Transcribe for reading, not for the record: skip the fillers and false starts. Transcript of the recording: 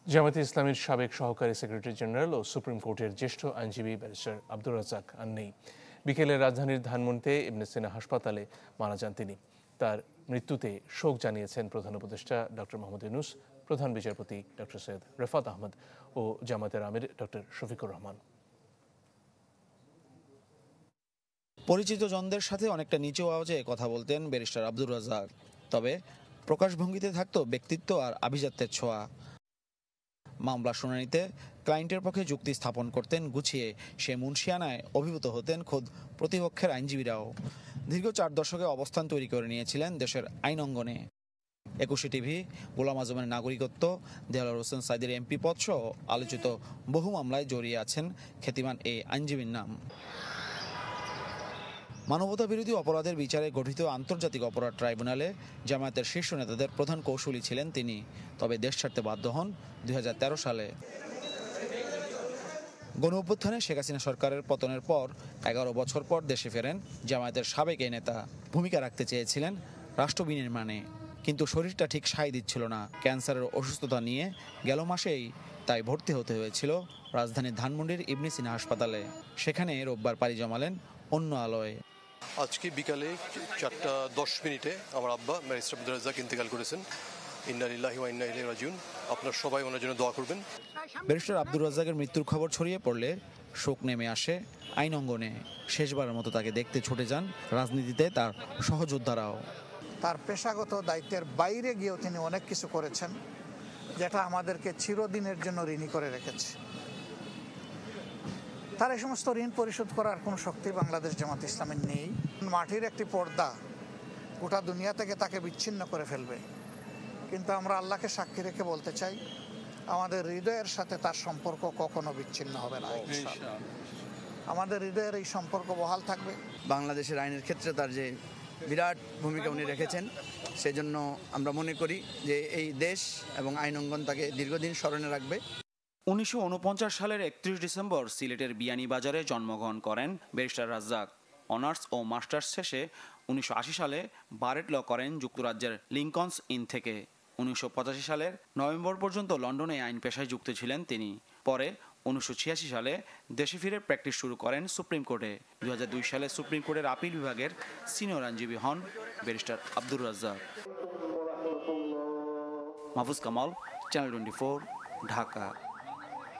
জামায়াতে ইসলামীর সাবেক সহকারী সেক্রেটারি জেনারেল ও সুপ্রিম কোর্টের জ্যেষ্ঠ আইনজীবী ব্যারিস্টার আব্দুর রাজ্জাক আর নেই। বিকেলে রাজধানীর ধানমন্ডিতে ইবনে সিনা হাসপাতালে মারা যান তিনি। তার মৃত্যুতে শোক জানিয়েছেন প্রধান উপদেষ্টা ডক্টর মোহাম্মদ ইউনূস, প্রধান বিচারপতি ডক্টর সৈয়দ রেফাত আহমদ ও জামায়াতের আমির ডক্টর শফিকুর রহমান। পরিচিত জনদের সাথে অনেকটা নিচু আওয়াজে কথা বলতেন ব্যারিস্টার আব্দুর রাজ্জাক। তবে প্রকাশভঙ্গিতে থাকতো ব্যক্তিত্ব আর আভিজাত্যের ছোঁয়া। মামলা শুনানিতে ক্লায়েন্টের পক্ষে যুক্তি স্থাপন করতেন গুছিয়ে। সে মুন্সিয়ানায় অভিভূত হতেন খোদ প্রতিপক্ষের আইনজীবীরাও। দীর্ঘ 4 দশকে অবস্থান তৈরি করে নিয়েছিলেন দেশের আইন অঙ্গনে। 21 টিভি, গোলাম আজমের নাগরিকত্ব, দেলাওয়ার হোসেন সাঈদীর এমপি পদ সহ আলোচিত বহু মামলায় জড়িয়ে আছেন খ্যাতিমান এই আইনজীবীর নাম। মানবতা বিরোধী অপরাধের বিচারে গঠিত আন্তর্জাতিক অপরাধ ট্রাইব্যুনালে জামায়াতের শীর্ষ নেতাদের প্রধান কৌশলী ছিলেন তিনি। তবে দেশ ছাড়তে বাধ্য হন 2013 সালে। গণঅভ্যুত্থানে শেখ হাসিনা সরকারের পতনের পর 11 বছর পর দেশে ফেরেন জামায়াতের সাবেক এই নেতা। ভূমিকা রাখতে চেয়েছিলেন রাষ্ট্র বিনির্মাণে, কিন্তু শরীরটা ঠিক সায় দিচ্ছিল না। ক্যান্সারের অসুস্থতা নিয়ে গেল মাসেই তাই ভর্তি হতে হয়েছিল রাজধানীর ধানমন্ডির ইবনে সিনা হাসপাতালে। সেখানে রোববার পাড়ি জমালেন অন্য আলোয়। আজকে বিকালে 4:10 আমার আব্বা ব্যারিস্টার আব্দুর রাজ্জাক ইন্তেকাল করেছেন। ইন্না লিল্লাহি ওয়া ইন্না ইলাইহি রাজিউন। আপনারা সবাই ওনার জন্য দোয়া করবেন। ব্যারিস্টার আব্দুর রাজ্জাকের মৃত্যুর খবর ছড়িয়ে পড়লে শোক নেমে আসে আইন অঙ্গনে। শেষবারের মতো তাকে দেখতে ছুটে যান রাজনীতিতে তার সহযোদ্ধারাও। তার পেশাগত দায়িত্বের বাইরে গিয়েও তিনি অনেক কিছু করেছেন, যেটা আমাদেরকে চিরদিনের জন্য ঋণী করে রেখেছে। তার এই সমস্ত ঋণ পরিশোধ করার কোনো শক্তি বাংলাদেশ জামাত ইসলামের নেই। মাটির একটি পর্দা গোটা দুনিয়া থেকে তাকে বিচ্ছিন্ন করে ফেলবে, কিন্তু আমরা আল্লাহকে সাক্ষী রেখে বলতে চাই, আমাদের হৃদয়ের সাথে তার সম্পর্ক কখনো বিচ্ছিন্ন হবে না। আমাদের হৃদয়ের এই সম্পর্ক বহাল থাকবে। বাংলাদেশের আইনের ক্ষেত্রে তার যে বিরাট ভূমিকা উনি রেখেছেন, সেজন্য আমরা মনে করি যে এই দেশ এবং আইন অঙ্গন তাকে দীর্ঘদিন স্মরণে রাখবে। 1949 সালের 31 ডিসেম্বর সিলেটের বিয়ানীবাজারে জন্মগ্রহণ করেন ব্যারিস্টার রাজ্জাক। অনার্স ও মাস্টার্স শেষে 1980 সালে বারেট ল করেন যুক্তরাজ্যের লিঙ্কনস ইন থেকে। 1985 সালের নভেম্বর পর্যন্ত লন্ডনে আইন পেশায় যুক্ত ছিলেন তিনি। পরে 1986 সালে দেশে ফিরে প্র্যাকটিস শুরু করেন সুপ্রিম কোর্টে। 2002 সালে সুপ্রিম কোর্টের আপিল বিভাগের সিনিয়র আইনজীবী হন ব্যারিস্টার আব্দুর রাজ্জাক। মাহফুজ কামাল, চ্যানেল 24, ঢাকা।